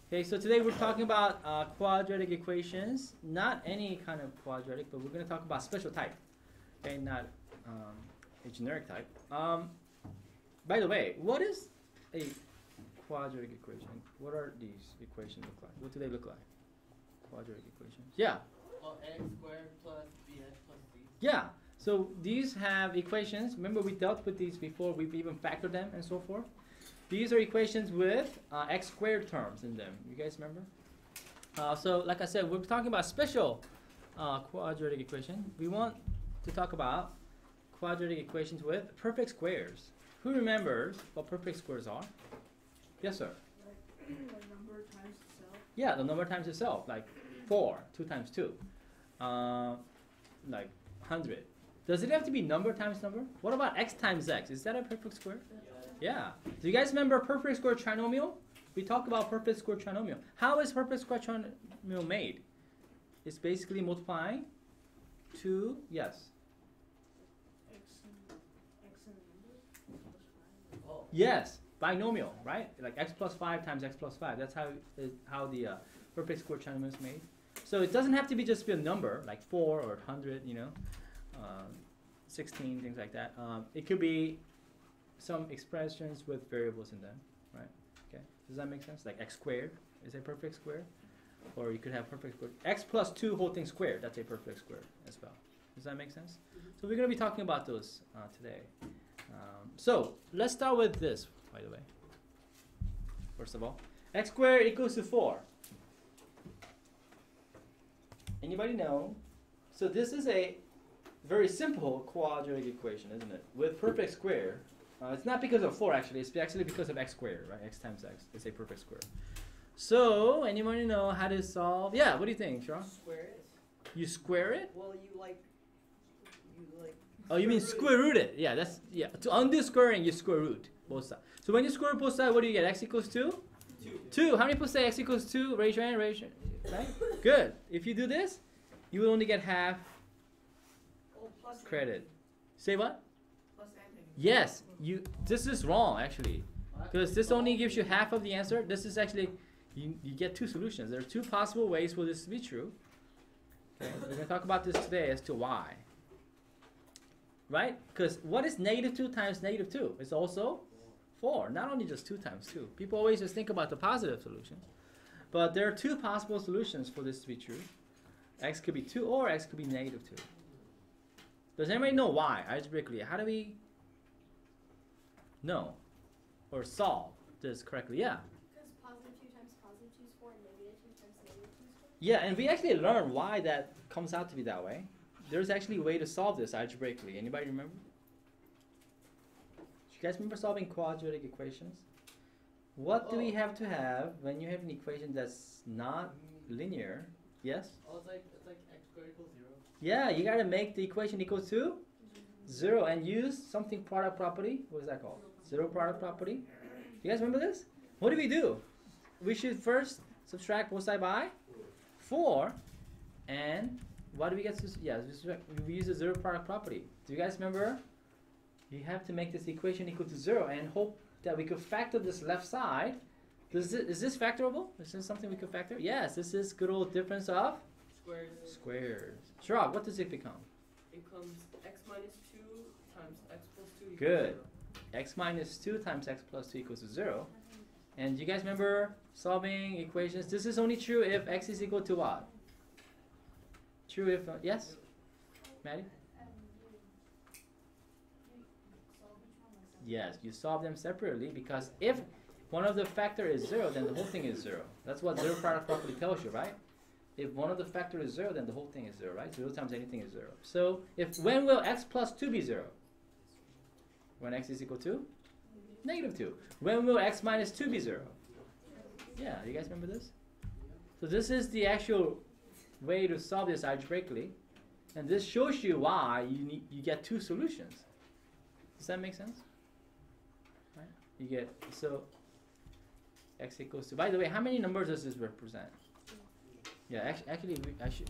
Okay, so today we're talking about quadratic equations. Not any kind of quadratic, but we're going to talk about special type. Okay, not a generic type. By the way, what is a quadratic equation? What are these equations look like? What do they look like? Quadratic equations. Yeah. Well, x squared plus bx plus c. Yeah. So these have equations. Remember we dealt with these before. We've even factored them and so forth. These are equations with x squared terms in them. You guys remember? So like I said, we're talking about special quadratic equation. We want to talk about quadratic equations with perfect squares. Who remembers what perfect squares are? Yes, sir. Like number times itself. Yeah, the number times itself, like 4, 2 times 2, like 100. Does it have to be number times number? What about x times x? Is that a perfect square? Yeah. Do you guys remember perfect square trinomial? We talked about perfect square trinomial. How is perfect square trinomial made? It's basically multiplying 2, yes. X and number plus 5. Oh. Yes, binomial, right? Like x plus 5 times x plus 5. That's how the perfect square trinomial is made. So it doesn't have to be just be a number, like 4 or 100, 16, things like that. It could be some expressions with variables in them, right? Okay, does that make sense? Like x squared is a perfect square, or you could have perfect square. X plus 2 whole thing squared, that's a perfect square as well. Does that make sense? So we're going to be talking about those today. So let's start with this, by the way. First of all, x squared equals to 4. Anybody know? So this is a very simple quadratic equation, isn't it? With perfect square. It's not because of 4 actually, it's actually because of x squared, right? X times x, it's a perfect square. So, anybody know how to solve? Yeah, what do you think, Sharon? Square it. You square it? Well, you like. Oh, you mean square root it? Yeah, that's, yeah. To undo squaring, you square root both sides. So when you square root both sides, what do you get? X equals 2? 2. How many people say x equals 2? Raise your hand, raise your hand. Right? Good. If you do this, you will only get half credit. Say what? Yes, this is wrong actually, because this only gives you half of the answer. This is actually, you get 2 solutions. There are 2 possible ways for this to be true. Okay, we're going to talk about this today as to why. Right? Because what is negative 2 times negative 2? It's also 4, not only just 2 times 2. People always just think about the positive solutions. But there are 2 possible solutions for this to be true. X could be 2 or x could be negative 2. Does anybody know why, algebraically? How do we know or solve this correctly? Yeah. Because positive 2 times positive 2 is 4 and negative 2 times negative 2 is 4. Yeah, and we actually learned why that comes out to be that way. There's actually a way to solve this algebraically. Anybody remember? Do you guys remember solving quadratic equations? What do we have to have when you have an equation that's not linear? Yes? Oh, it's like x squared equals 0. Yeah, you gotta make the equation equal to 0 and use something product property. What is that called? Zero product property. You guys remember this? What do? We should first subtract both sides by 4. And what do we get to? Yeah, we use the zero product property. Do you guys remember? You have to make this equation equal to 0 and hope that we could factor this left side. Is this factorable? Is this something we could factor? Yes, this is good old difference of squares. Shrug, what does it become? It becomes x minus 2 times x plus 2 equals Good. 0. X minus 2 times x plus 2 equals to 0. And you guys remember solving equations? This is only true if x is equal to what? True if, yes? Maddie? Yes, you solve them separately because if one of the factor is 0, then the whole thing is 0. That's what zero product property tells you, right? If one of the factor is 0, then the whole thing is 0, right? 0 times anything is 0. So when will x plus 2 be 0? When x is equal to? Negative 2. When will x minus 2 be 0? Yeah, you guys remember this? So this is the actual way to solve this algebraically. And this shows you why you get 2 solutions. Does that make sense? Right? You get, so x equals to, by the way, how many numbers does this represent? Yeah, actually,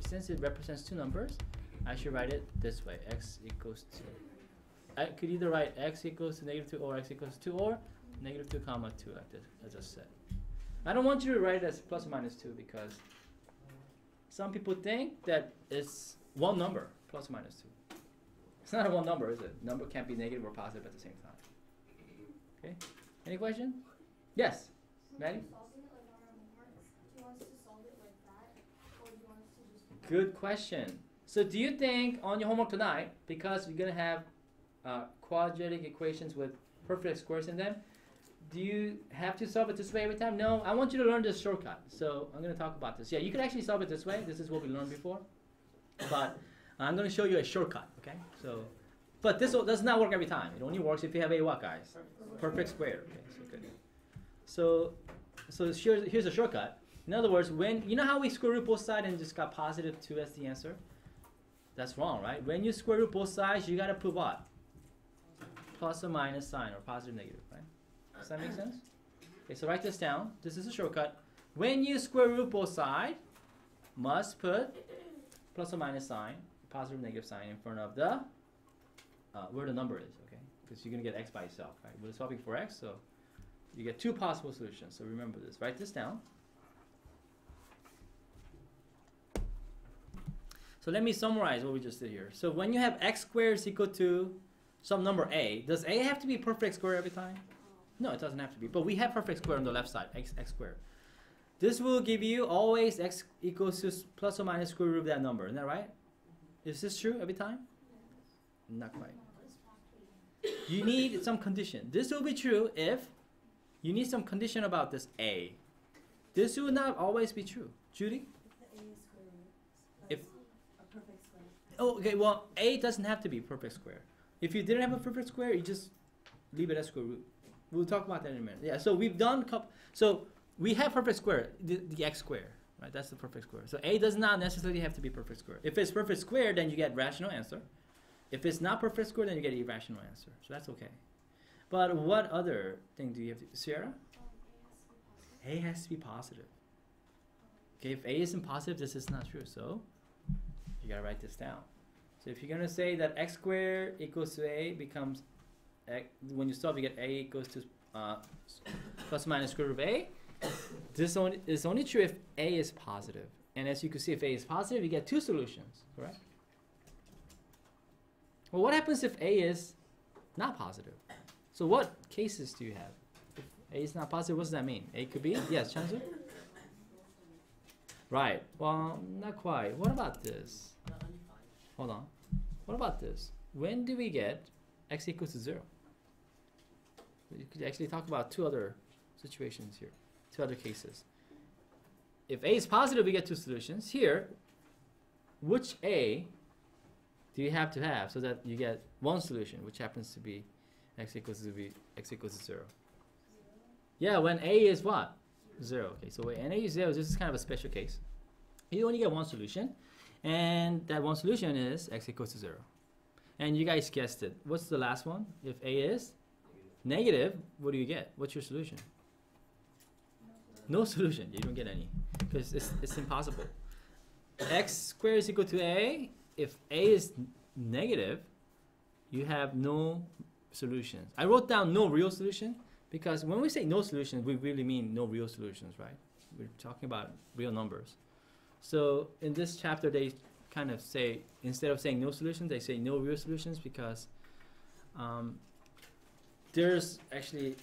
since it represents 2 numbers, I should write it this way. X equals to, I could either write x equals to negative 2 or x equals to 2 or negative 2 comma 2 like this, as I just said. I don't want you to write it as plus or minus 2 because some people think that it's one number, plus or minus 2. It's not a one number, is it? Number can't be negative or positive at the same time. Okay? Any question? Yes, Maddie? Solving it like on our homework, do you want us to solve it like that, or do you want us to just? Good question. So do you think on your homework tonight, because you're going to have quadratic equations with perfect squares in them, do you have to solve it this way every time? No, I want you to learn this shortcut. So I'm going to talk about this. Yeah, you can actually solve it this way. This is what we learned before. But I'm going to show you a shortcut, okay? So, but this does not work every time. It only works if you have a what, guys? Perfect square. Okay, so good. So here's a shortcut. In other words, when you know how we square root both sides and just got positive 2 as the answer? That's wrong, right? When you square root both sides, you got to put what? Plus or minus sign, or positive, negative, right? Does that make sense? Okay, so write this down. This is a shortcut. When you square root both sides, must put plus or minus sign, positive, negative sign in front of the where the number is, okay? Because you're going to get x by itself, right? We're swapping for x, so you get 2 possible solutions. So remember this. Write this down. So let me summarize what we just did here. So when you have x squared is equal to some number a, does a have to be perfect square every time? No, it doesn't have to be. But we have perfect square on the left side, x squared. This will give you always x equals to plus or minus square root of that number. Isn't that right? Is this true every time? Not quite. You need some condition. This will be true if you need some condition about this a. This will not always be true. Judy? If oh, okay, well, a doesn't have to be perfect square. If you didn't have a perfect square, you just leave it as square root. We'll talk about that in a minute. Yeah, so we've done, so we have perfect square, the x square, right? That's the perfect square. So a does not necessarily have to be perfect square. If it's perfect square, then you get rational answer. If it's not perfect square, then you get irrational answer. So that's okay. But what other thing do you have to, Sierra? A has to be positive. Okay, if a isn't positive, this is not true. So you gotta write this down. So if you're gonna say that x squared equals to a becomes, when you solve, you get a equals to plus or minus square root of a. This is only true if a is positive. And as you can see, if a is positive, you get 2 solutions, correct? Well, what happens if a is not positive? So what cases do you have? If a is not positive, what does that mean? A could be? Yes, Chancellor? Right. Well, not quite. What about this? Hold on. What about this? When do we get x equals to 0? You could actually talk about 2 other situations here, 2 other cases. If a is positive, we get 2 solutions. Here, which a do you have to have so that you get 1 solution, which happens to be x equals to 0? Yeah, when a is what? 0. Okay, so when a is 0, this is kind of a special case. You only get 1 solution, and that 1 solution is x equals to 0. And you guys guessed it. What's the last one? If a is negative, what do you get? What's your solution? No solution. You don't get any because it's impossible. X squared is equal to a. If a is negative, you have no solutions. I wrote down no real solution because when we say no solutions, we really mean no real solutions, right? We're talking about real numbers. So in this chapter, they kind of say, instead of saying no solutions, they say no real solutions because there's actually,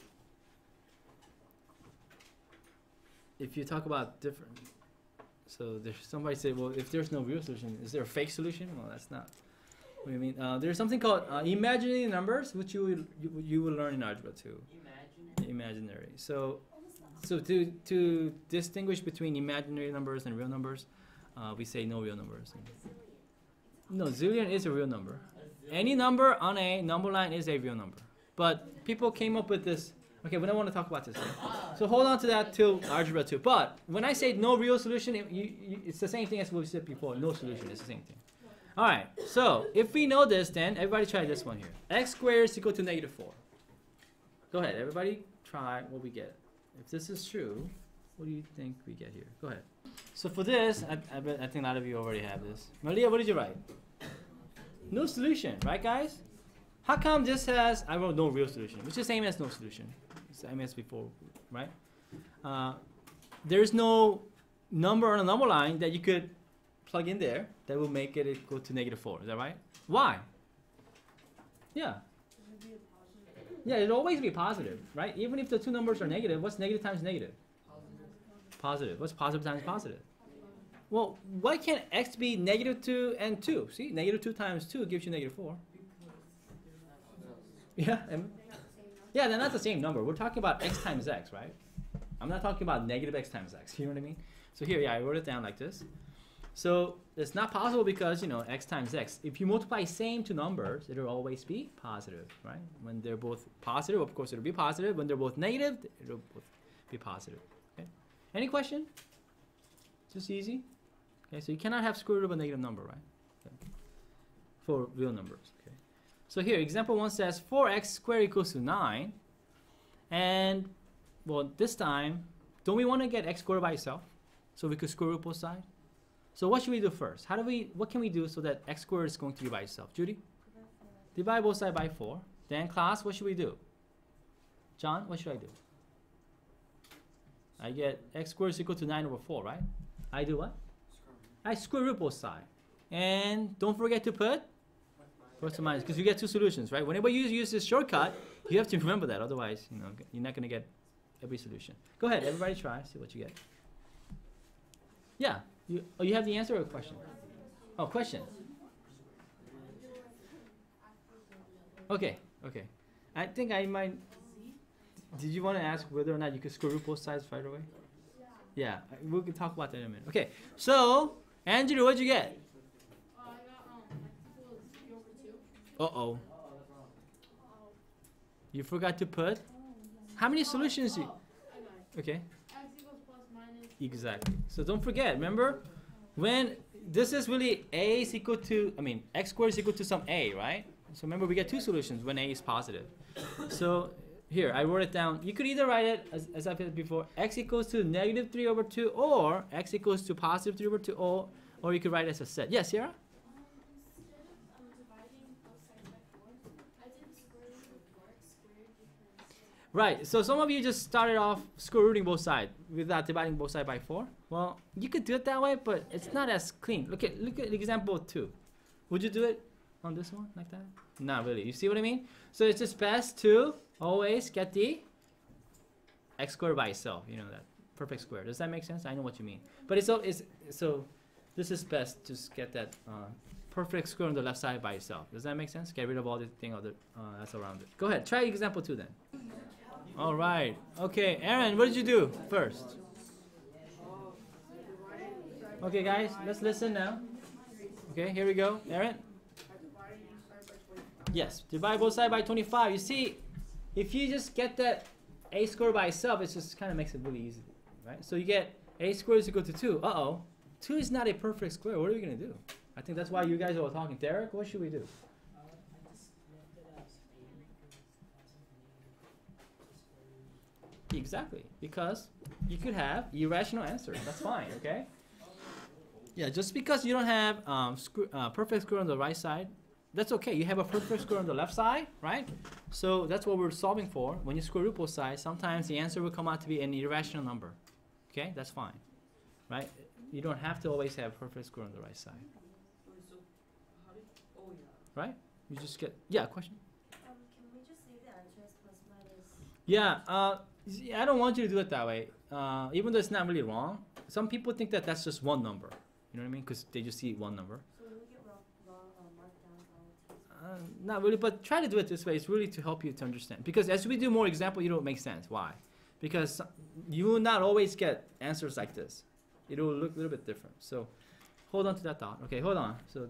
if you talk about different, so there's somebody say, well, if there's no real solution, is there a fake solution? Well, that's not what I mean. There's something called imaginary numbers, which you will learn in algebra too. Imaginary. So to distinguish between imaginary numbers and real numbers, we say no real numbers. No, zillion is a real number. Any number on a number line is a real number. But people came up with this. Okay, we don't want to talk about this. So hold on to that till algebra 2. But when I say no real solution, it's the same thing as what we said before. No solution, it's the same thing. All right, so if we know this, then everybody try this one here. X squared is equal to negative 4. Go ahead, everybody try what we get. If this is true, what do you think we get here? Go ahead. So for this, I think a lot of you already have this. Malia, what did you write? No solution, right guys? How come this has, I wrote no real solution, which is the same as no solution. It's the same as before, right? there's no number on a number line that you could plug in there that will make it go to -4. Is that right? Why? Yeah. Should it be a positive? Yeah, it'll always be positive, right? Even if the two numbers are negative, what's negative times negative? Positive. What's positive times positive? Well, why can't x be -2 and 2? See, -2 times 2 gives you -4. Yeah, and yeah, they're not the same number. We're talking about x times x, right? I'm not talking about -x times x. You know what I mean? So here, yeah, I wrote it down like this. So it's not possible because, you know, x times x. If you multiply same two numbers, it'll always be positive, right? When they're both positive, of course, it'll be positive. When they're both negative, it'll both be positive. Okay. Any question? Just easy. Okay. So you cannot have square root of a negative number, right? Okay. For real numbers. Okay. So here, example 1 says 4x squared equals to 9, and well, this time, don't we want to get x squared by itself, so we could square root both sides? So what should we do first? What can we do so that x squared is going to be by itself? Judy? Divide both sides by 4. Then class, what should we do? John, what should I do? I get x squared is equal to 9 over 4, right? I do what? I square root both sides. And don't forget to put plus or minus, because you get two solutions, right? Whenever you use this shortcut, you have to remember that. Otherwise, you know, you're not going to get every solution. Go ahead, everybody try, see what you get. Yeah. You have the answer or a question? Oh, question. Okay. I think I might. Did you want to ask whether or not you could square root both sides right away? Yeah. We can talk about that in a minute. Okay. So, Andrew, what'd you get? I got x equals 3 over 2. Uh-oh. You forgot to put? How many solutions? I got it. Okay. X equals plus minus. Exactly. So don't forget, remember, when this is really a is equal to, x squared is equal to some a, right? So remember, we get two solutions when a is positive. So here, I wrote it down. You could either write it, as I said before, x equals to -3 over 2, or x equals to positive 3 over 2, or you could write it as a set. Yes, Sierra? Instead of dividing both sides by 4, I did square root of 4x squared because Right, so some of you just started off square rooting both sides without dividing both sides by 4. Well, you could do it that way, but it's not as clean. Look at example 2. Would you do it on this one like that? Not really. You see what I mean? So it's just best to always get the x squared by itself. You know that perfect square. Does that make sense? I know what you mean. But so this is best to get that perfect square on the left side by itself. Does that make sense? Get rid of all the thing that's around it. Go ahead. Try example 2 then. All right. Okay, Aaron, what did you do first? Okay, guys, let's listen now. Okay, here we go. Aaron? Yes, divide both sides by 25. You see, if you just get that a squared by itself, it just kind of makes it really easy, right? So you get a squared is equal to 2. Uh-oh. 2 is not a perfect square. What are we going to do? I think that's why you guys are all talking. Derek, what should we do? Exactly, because you could have irrational answers. That's fine, okay? Yeah, just because you don't have perfect square on the right side, that's okay. You have a perfect square on the left side, right? So that's what we're solving for. When you square root both sides, sometimes the answer will come out to be an irrational number. Okay, that's fine, right? You don't have to always have perfect square on the right side, So, how did. Oh, yeah. right? You just get, yeah, question? can we just leave the answer as plus minus? Yeah, I don't want you to do it that way. Even though it's not really wrong, some people think that that's just one number. You know what I mean? Because they just see one number. So when we get wrong marked down all Not really, but try to do it this way. It's really to help you to understand. Because as we do more example, it will make sense. Why? Because you will not always get answers like this. It will look a little bit different. So hold on to that thought. Okay, hold on. So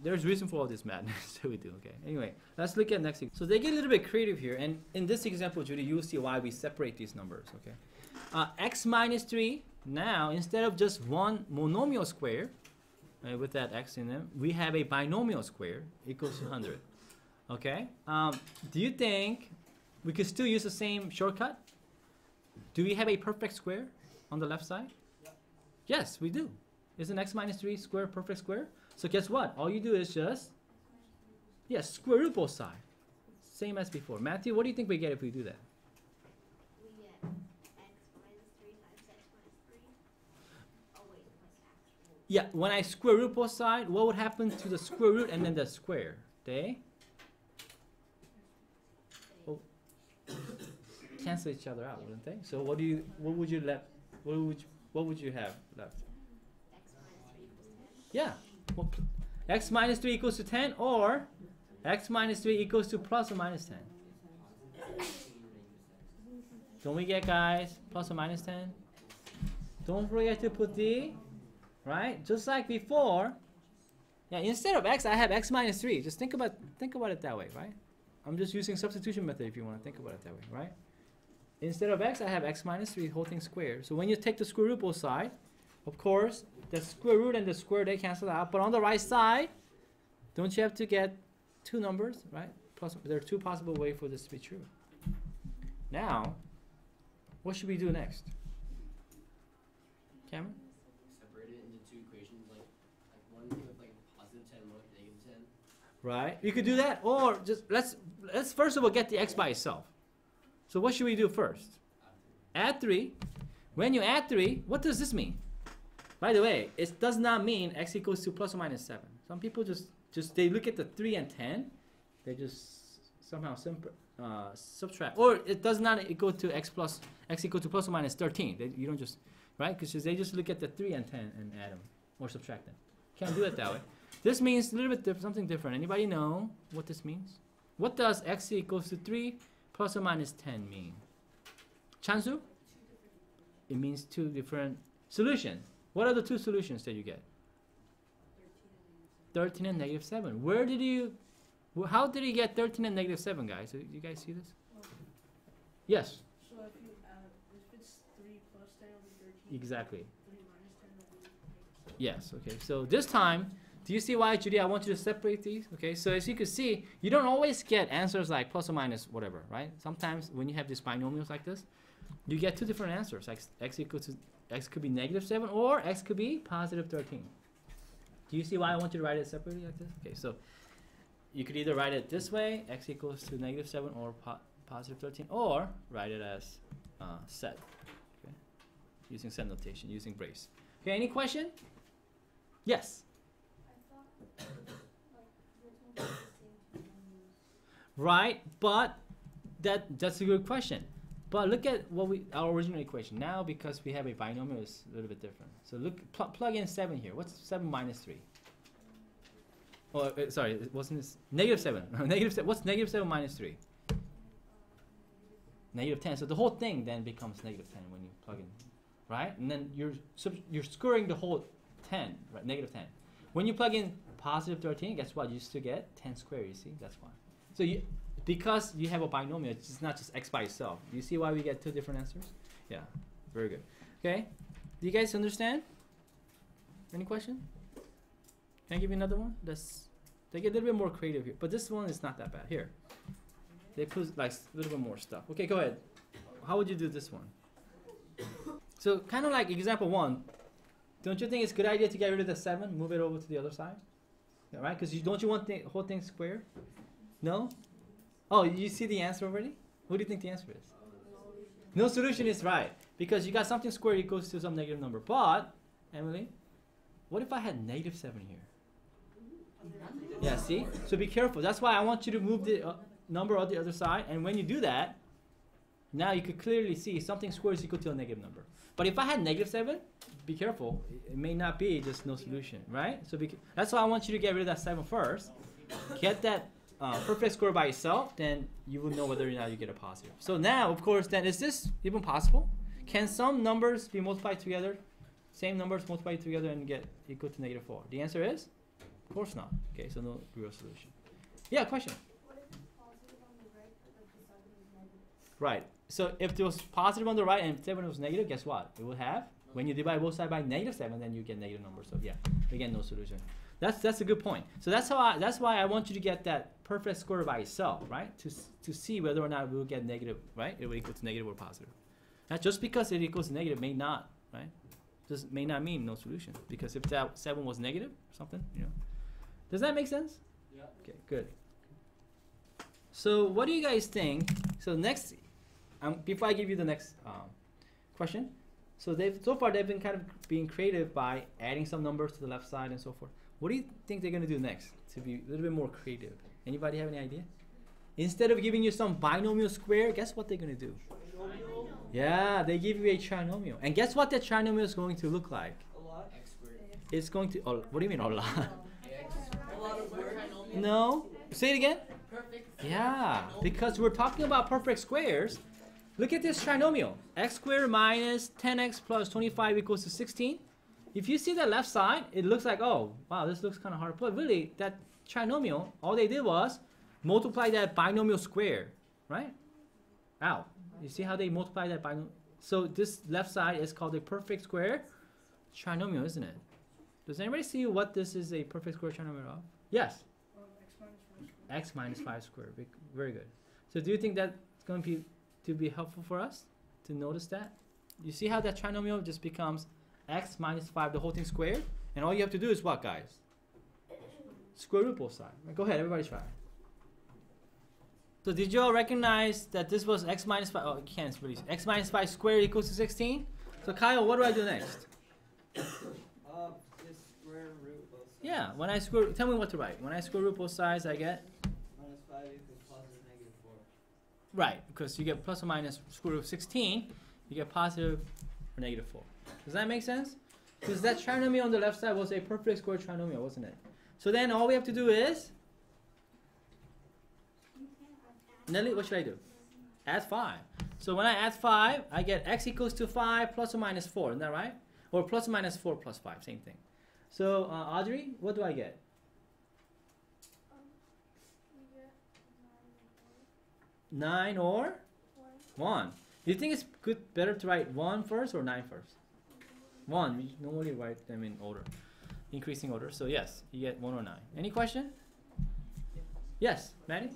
there's reason for all this madness that we do. Okay. Anyway, let's look at next. So they get a little bit creative here, and in this example, Judy, you'll see why we separate these numbers. Okay. X minus 3. Now, instead of just one monomial square, with that x in them, we have a binomial square equals to 100. Okay? Do you think we could still use the same shortcut? Do we have a perfect square on the left side? Yes, we do. Isn't x minus 3 square perfect square? So guess what? All you do is just, square root both sides. Same as before. Matthew, what do you think we get if we do that? We get x minus 3 times Yeah, when I square root both sides, what would happen to the square root and then the square? They cancel each other out, wouldn't they? So what would you have left? Yeah. Well, x minus 3 equals to 10, or x minus 3 equals to plus or minus 10. Don't we get, guys, plus or minus 10? Don't forget to put the, right? Just like before. Yeah, instead of x, I have x minus 3. Just think about it that way, right? I'm just using substitution method if you want to think about it that way, right? Instead of x, I have x minus 3, whole thing squared. So when you take the square root both sides, of course, the square root and the square, they cancel out. But on the right side, don't you have to get two numbers, right? Plus, there are two possible ways for this to be true. Now, what should we do next? Cameron? Separate it into two equations, like one with like positive 10, one with negative 10. Right. You could do that, or just let's first of all get the x by itself. So what should we do first? Add 3. When you add 3, what does this mean? By the way, it does not mean x equals to plus or minus 7. Some people just they look at the 3 and 10, they just somehow subtract, or it does not equal to x equal to plus or minus 13. You don't just, right? Because they just look at the 3 and 10 and add them or subtract them. Can't do it that way. This means a little bit something different. Anybody know what this means? What does x equals to 3 plus or minus 10 mean? Chansu? It means two different solutions. What are the two solutions that you get? 13 and negative 7. How did you get 13 and negative 7, guys? You guys see this? Yes. So if it's 3 plus 10 will be 13. Exactly. 3 minus 10 will be negative 7. Yes, okay. So this time, do you see why, Judy, I want you to separate these? Okay, so as you can see, you don't always get answers like plus or minus whatever, right? Sometimes when you have these binomials like this, you get two different answers. X equals to, x could be negative 7 or x could be positive 13. Do you see why I want you to write it separately like this? Okay, so you could either write it this way, x equals to negative 7 or positive 13, or write it as set, okay? Using set notation, using brace. Okay, any question? Yes? Right, but that's a good question. But look at our original equation. Now, because we have a binomial, it's a little bit different. So plug in 7 here. What's 7 minus 3? Oh, sorry, it wasn't this. Negative 7. Negative 7. What's negative 7 minus 3? Negative 10. So the whole thing then becomes negative 10 when you plug in, right? And then you're squaring the whole 10, right? Negative 10. When you plug in positive 13, guess what? You still get 10 squared, you see? That's why. So because you have a binomial, it's not just x by itself. You see why we get two different answers? Yeah, very good. Okay, do you guys understand? Any question? Can I give you another one? They get a little bit more creative here, but this one is not that bad. Here, they put like a little bit more stuff. Okay, go ahead. How would you do this one? So kind of like example 1. Don't you think it's a good idea to get rid of the 7, move it over to the other side? Yeah, right? Because don't you want the whole thing square? No? Oh, you see the answer already? What do you think the answer is? No solution is right. Because you got something squared equals to some negative number. But, Emily, what if I had negative 7 here? Yeah, see? So be careful. That's why I want you to move the number on the other side. And when you do that, now you could clearly see something squared is equal to a negative number. But if I had negative 7, be careful. It may not be just no solution, right? So that's why I want you to get rid of that 7 first. Get that perfect square by itself, then you will know whether or not you get a positive. So now, of course, then is this even possible? Can some numbers be multiplied together? Same numbers multiplied together and get equal to negative 4? The answer is, of course not. Okay, so no real solution. Yeah, question? What if it's positive on the right, but the 7 is negative? Right. So if it was positive on the right and 7 was negative, guess what? It would have, when you divide both sides by negative 7, then you get negative numbers. So yeah, again, no solution. That's a good point. So that's why I want you to get that perfect square by itself, right? To see whether or not we'll get negative, right? It will equal to negative or positive. Now, just because it equals to negative may not, right? Just may not mean no solution. Because if that 7 was negative or something, you know. Does that make sense? Yeah. Okay, good. So what do you guys think? So next, before I give you the next question, So so far they've been kind of being creative by adding some numbers to the left side and so forth. What do you think they're going to do next to be a little bit more creative? Anybody have any idea? Instead of giving you some binomial square, guess what they're going to do? Trinomial. Yeah, they give you a trinomial. And guess what that trinomial is going to look like? A lot. X squared. It's going to, oh, what do you mean a lot? X. A lot of work. No. Say it again. Perfect. Yeah, because we're talking about perfect squares. Look at this trinomial. X squared minus 10x plus 25 equals to 16. If you see the left side, it looks like, oh, wow, this looks kind of hard. But really, that trinomial, all they did was multiply that binomial square, right? Ow. You see how they multiply that binomial? So this left side is called a perfect square trinomial, isn't it? Does anybody see what this is a perfect square trinomial of? Yes. X minus 5 squared. X minus 5 squared. Very good. So do you think that's going to be helpful for us to notice that? You see how that trinomial just becomes x minus 5, the whole thing squared? And all you have to do is what, guys? Square root both sides. Go ahead, everybody try. So did you all recognize that this was x minus 5? Oh, you can't really. X minus 5 squared equals to 16? So Kyle, what do I do next? Just square root both sides. Yeah, when I square, tell me what to write. When I square root both sides, I get? Minus 5 equals positive negative 4. Right, because you get plus or minus square root of 16, you get positive or negative 4. Does that make sense? Because that trinomial on the left side was a perfect square trinomial, wasn't it? So then all we have to do is, Nelly, what should I do? Add 5. So when I add 5, I get x equals to 5 plus or minus 4, isn't that right? Or plus or minus 4 plus 5, same thing. So Audrey, what do I get? We get 9 or 1. Do you think it's better to write 1 first or 9 first? 1. We normally write them in order, increasing order. So yes, you get 1 or 9. Any question? Yes, Maddie?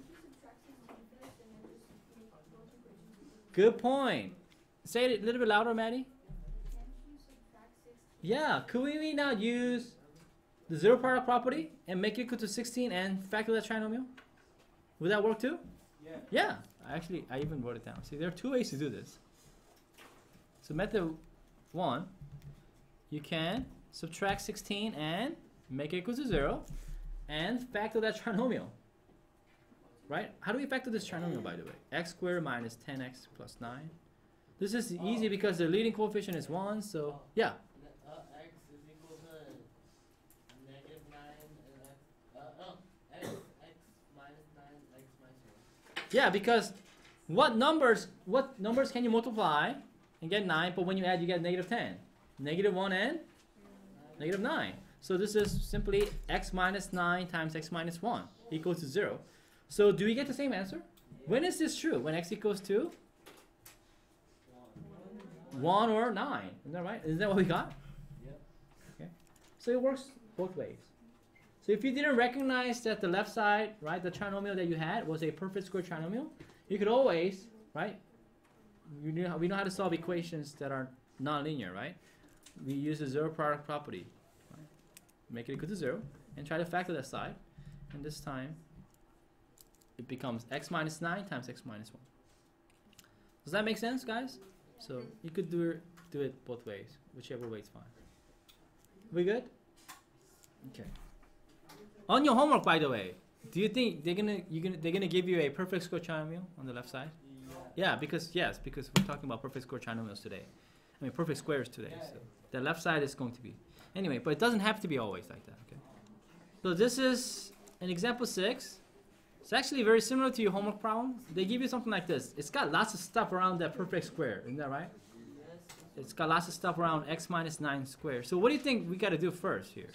Good point. Say it a little bit louder, Maddie. Yeah, could we not use the zero product property and make it equal to 16 and factor that trinomial? Would that work too? Yeah. Yeah, I even wrote it down. See, there are 2 ways to do this. So method 1, you can subtract 16 and make it equal to 0 and factor that trinomial. Right? How do we factor this trinomial, by the way? X squared minus 10x plus 9. This is easy because the leading coefficient is 1, so yeah. X is equal to negative 9 and x minus 9, x minus 1. Yeah, because what numbers can you multiply and get 9, but when you add you get negative 10? Negative 1 and negative 9. So this is simply x minus 9 times x minus 1 equals to 0. So do we get the same answer? When is this true? When x equals to 1 or 9. Isn't that right? Isn't that what we got? Yep. Okay. So it works both ways. So if you didn't recognize that the left side, right, the trinomial that you had was a perfect square trinomial, you could always, right, we know how to solve equations that are nonlinear, right? We use the zero product property. Right? Make it equal to 0 and try to factor that side. And this time, it becomes x minus 9 times x minus 1. Does that make sense, guys? So you could do it both ways, whichever way is fine. We good? Okay. On your homework, by the way, do you think they're gonna give you a perfect square trinomial on the left side? Yeah, because we're talking about perfect square trinomials today. I mean perfect squares today. So the left side is going to be anyway, but it doesn't have to be always like that. Okay. So this is an example 6. It's actually very similar to your homework problem. They give you something like this. It's got lots of stuff around that perfect square. Isn't that right? It's got lots of stuff around x minus 9 squared. So what do you think we got to do first here?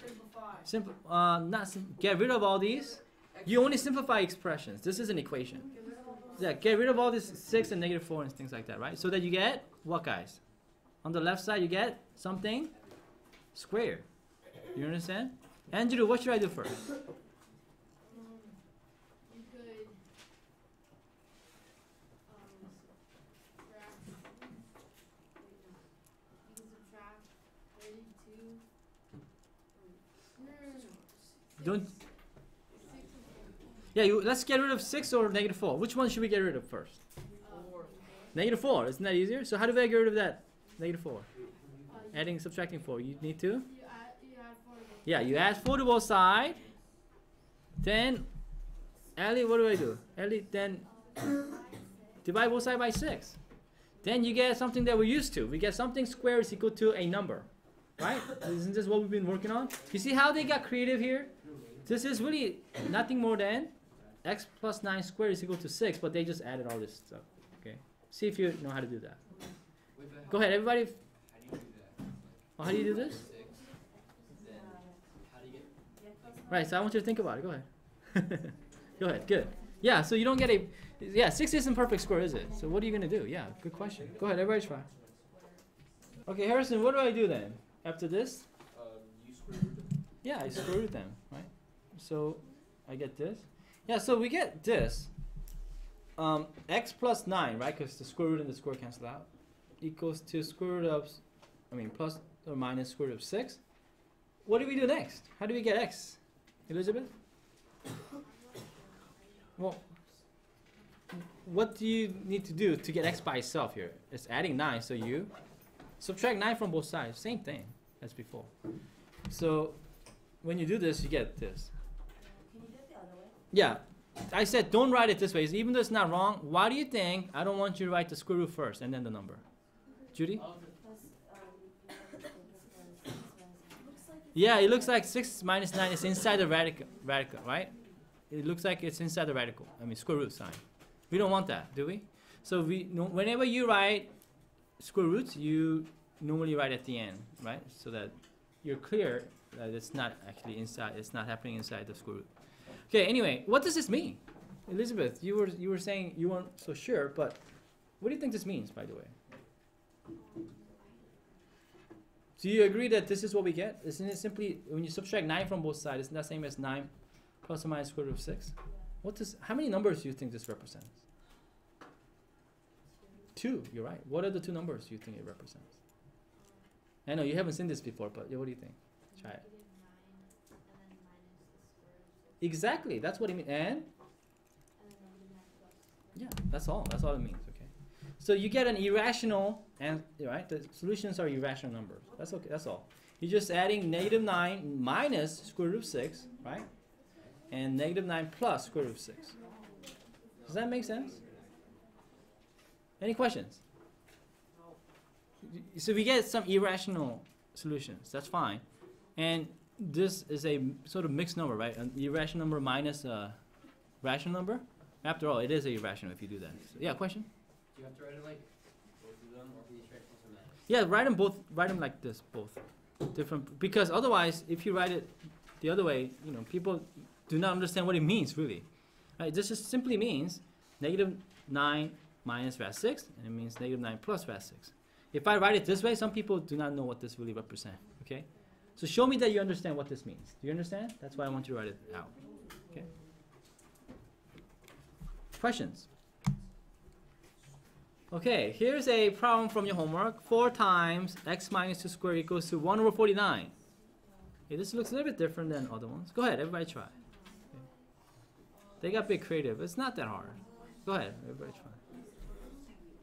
Simplify. Get rid of all these. You only simplify expressions. This is an equation. Yeah, get rid of all this 6 and negative 4 and things like that, right? So that you get what, guys? On the left side, you get something squared. You understand? Andrew, what should I do first? Don't. Yeah, let's get rid of 6 or negative 4. Which one should we get rid of first? Negative 4. Isn't that easier? So how do I get rid of that negative 4? Adding, subtracting 4. You need to? You add 4 again. Yeah, you add 4 to both sides. Then, Ellie, what do I do? Ellie, then divide both sides by 6. Then you get something that we're used to. We get something squared is equal to a number. Right? Isn't this what we've been working on? You see how they got creative here? This is really nothing more than x plus 9 squared is equal to 6, but they just added all this stuff. Okay? See if you know how to do that. Go ahead, everybody. How do you do that? Oh, how do you do this? 6. Then how do you get? Right, so I want you to think about it. Go ahead. Go ahead, good. Yeah, so you don't get a... Yeah, 6 isn't perfect square, is it? So what are you going to do? Yeah, good question. Go ahead, everybody try. Okay, Harrison, what do I do then? After this? You square root them. Yeah, I square root them, right? So I get this. Yeah, so we get this. X plus 9, right? Because the square root and the square cancel out. Equals to square root of... plus or minus square root of 6. What do we do next? How do we get x? Elizabeth? Well, what do you need to do to get x by itself here? It's adding 9, so you subtract 9 from both sides. Same thing as before. So when you do this, you get this. Can you do it the other way? Yeah, I said don't write it this way. Even though it's not wrong, why do you think I don't want you to write the square root first and then the number? Judy? Yeah, it looks like 6 minus 9 is inside the radical, right? It looks like it's inside the radical. Square root sign. We don't want that, do we? So whenever you write square roots, you normally write at the end, right? So that you're clear that it's not actually inside. It's not happening inside the square root. Okay. Anyway, what does this mean, Elizabeth? You were saying you weren't so sure, but what do you think this means, by the way? Do you agree that this is what we get? Isn't it simply when you subtract 9 from both sides? Isn't that same as 9 plus or minus square root of 6? How many numbers do you think this represents? 2. You're right. What are the 2 numbers you think it represents? I know you haven't seen this before, but what do you think? Try it. Exactly. That's what it means. And? Yeah, that's all. That's all it means. Okay. So you get an irrational, and right, the solutions are irrational numbers. That's okay. That's all. You're just adding negative 9 minus square root of 6, right? And negative 9 plus square root of 6. Does that make sense? Any questions? So we get some irrational solutions. That's fine. And this is a sort of mixed number, right? An irrational number minus a rational number. After all, it is a irrational if you do that. So, yeah, question? Do you have to write it like both of them, or can you try plus or minus? Yeah, write them both. Write them like this, both. Different. Because otherwise, if you write it the other way, people do not understand what it means, really. Right? This just simply means negative 9 minus rad 6, and it means negative 9 plus rad 6. If I write it this way, some people do not know what this really represents. Okay? So show me that you understand what this means. Do you understand? That's why I want you to write it out. Okay? Questions? Okay, here's a problem from your homework. 4 times x minus 2 squared equals to 1 over 49. Okay, this looks a little bit different than other ones. Go ahead, everybody try. Okay. They got big creative. It's not that hard. Go ahead, everybody try.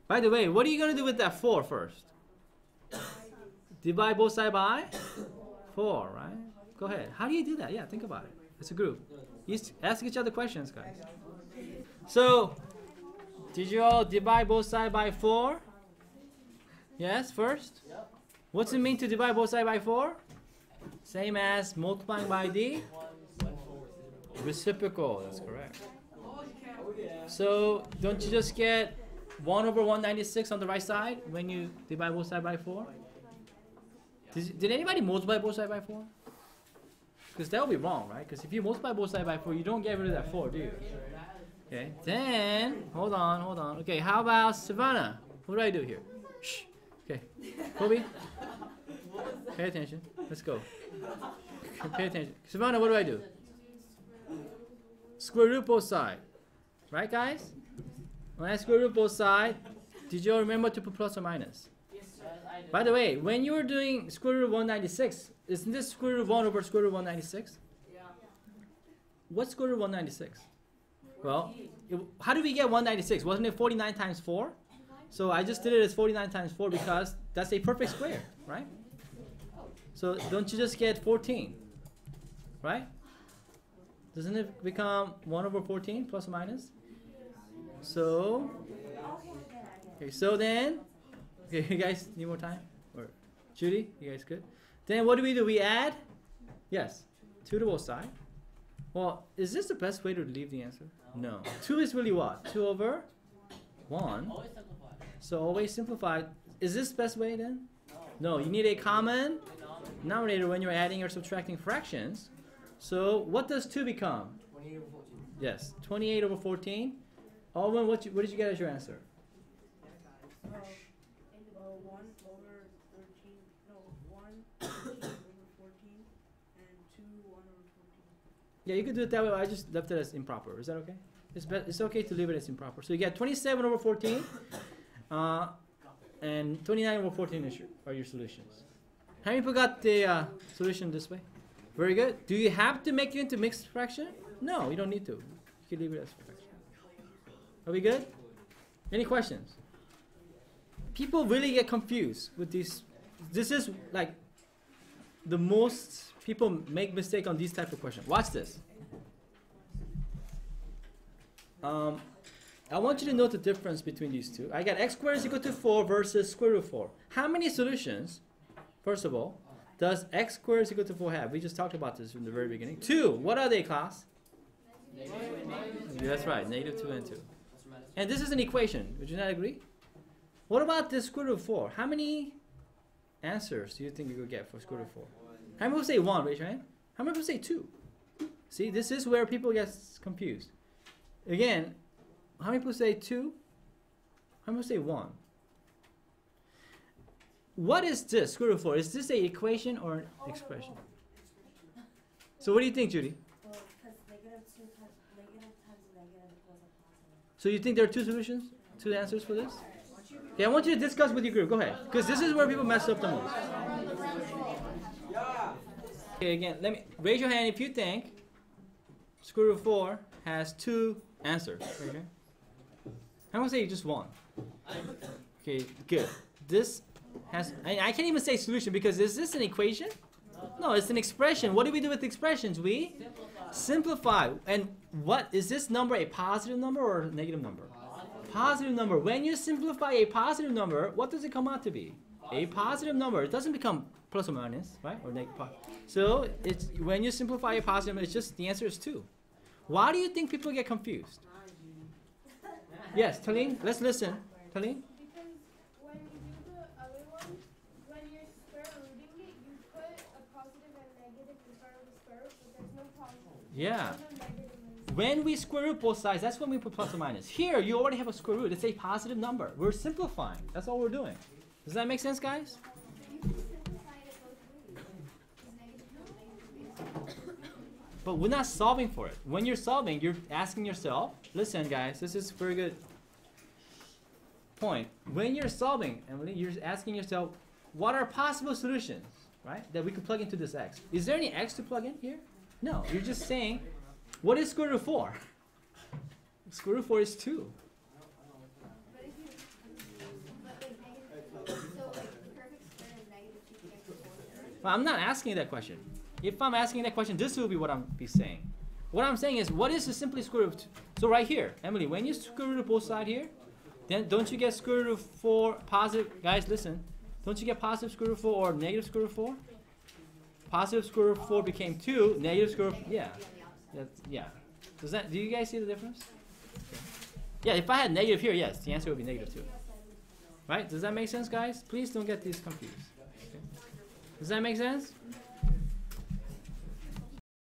By the way, what are you going to do with that 4 first? Divide both sides by 4, right? Go ahead. How do you do that? Yeah, think about it. It's a group. You ask each other questions, guys. So, did you all divide both sides by 4? Yes, first? What's it mean to divide both sides by 4? Same as multiplying by the reciprocal. That's correct. So, don't you just get 1 over 196 on the right side when you divide both sides by 4? Did anybody multiply both sides by 4? Because that would be wrong, right? Because if you multiply both sides by 4, you don't get rid of that 4, do you? Okay, then, hold on. Okay, how about Savannah? What do I do here? Shh. Okay, Kobe? Pay attention. Let's go. Pay attention. Savannah, what do I do? Square root both sides. Right, guys? When I square root both sides, did you all remember to put plus or minus? Yes, sir. I did. By the way, when you were doing square root of 196, isn't this square root of 1 over square root of 196? Yeah. What's square root of 196? Well, how did we get 196? Wasn't it 49 times 4? So I just did it as 49 times 4 because that's a perfect square, right? So don't you just get 14? Right? Doesn't it become 1 over 14 plus or minus? So, okay, so then, okay, you guys need more time? Or Judy, you guys good? Then what do? We add? Yes, 2 to both sides. Well, is this the best way to leave the answer? No. 2 is really what? 2 over 1. Always simplify. So always simplify. Is this the best way then? No, you need a common denominator when you're adding or subtracting fractions. So what does 2 become? 28 over 14. Yes, 28 over 14. Alwyn, what did you get as your answer? 1 over 13, no, 1 over 14, and 2, 1 over 14. Yeah, you could do it that way. I just left it as improper. Is that okay? It's okay to leave it as improper. So you get 27 over 14, and 29 over 14 are your solutions. How many people got the solution this way? Very good. Do you have to make it into mixed fraction? No, you don't need to. You can leave it as fraction. Are we good? Any questions? People really get confused with these. This is like the most people make mistake on these type of questions. Watch this. I want you to note the difference between these two. I got x squared is equal to 4 versus square root of 4. How many solutions, first of all, does x squared is equal to 4 have? We just talked about this in the very beginning. 2. What are they, class? That's right, negative 2 and 2. And this is an equation. Would you not agree? What about the square root of 4? How many answers do you think you could get for square root of 4? How many people say 1? Raise your hand. How many people say 2? See, this is where people get confused. Again, how many people say 2? How many people say 1? What is this, square root of 4? Is this an equation or an expression? So what do you think, Judy? Well, because negative times negative equals a positive. So you think there are 2 solutions? 2 answers for this? Yeah, I want you to discuss with your group. Go ahead. Because this is where people mess up the most. Okay, again, let me raise your hand if you think square root of 4 has 2 answers. Okay. I'm gonna say just 1. Okay, good. This has, I can't even say solution because is this an equation? No, it's an expression. What do we do with expressions? We simplify. And what is this number, a positive number or a negative number? Positive number. When you simplify a positive number, what does it come out to be? A positive number. It doesn't become plus or minus, right? Or negative. So it's when you simplify a positive number, it's just the answer is 2. Why do you think people get confused? Yes, Talene, let's listen. Talene? Because when you do the other one, when you're square rooting it, you put a positive and negative in front of the square root, but there's no positive. Yeah. There's no negative. When we square root both sides, that's when we put plus or minus. Here, you already have a square root. It's a positive number. We're simplifying. That's all we're doing. Does that make sense, guys? You can simplify it both ways. It's negative. But we're not solving for it. When you're solving, you're asking yourself, listen, guys, this is a very good point. When you're solving, Emily, you're asking yourself, what are possible solutions, right, that we could plug into this x? Is there any x to plug in here? No. You're just saying, what is square root of 4? Square root of 4 is 2. But if you, but like negative, so like the perfect square is negative 2 Well, I'm not asking that question. If I'm asking that question, this will be what I'm be saying. What I'm saying is, what is the simply square root of 2? So right here, Emily, when you square root of both sides here, then don't you get square root of 4 positive? Guys, listen. Don't you get positive square root of 4 or negative square root of 4? Positive square root of 4 became 2. Negative square root, yeah. Yeah. Do you guys see the difference? Okay. Yeah, if I had negative here, yes, the answer would be negative 2. Right? Does that make sense, guys? Please don't get these confused. Okay. Does that make sense?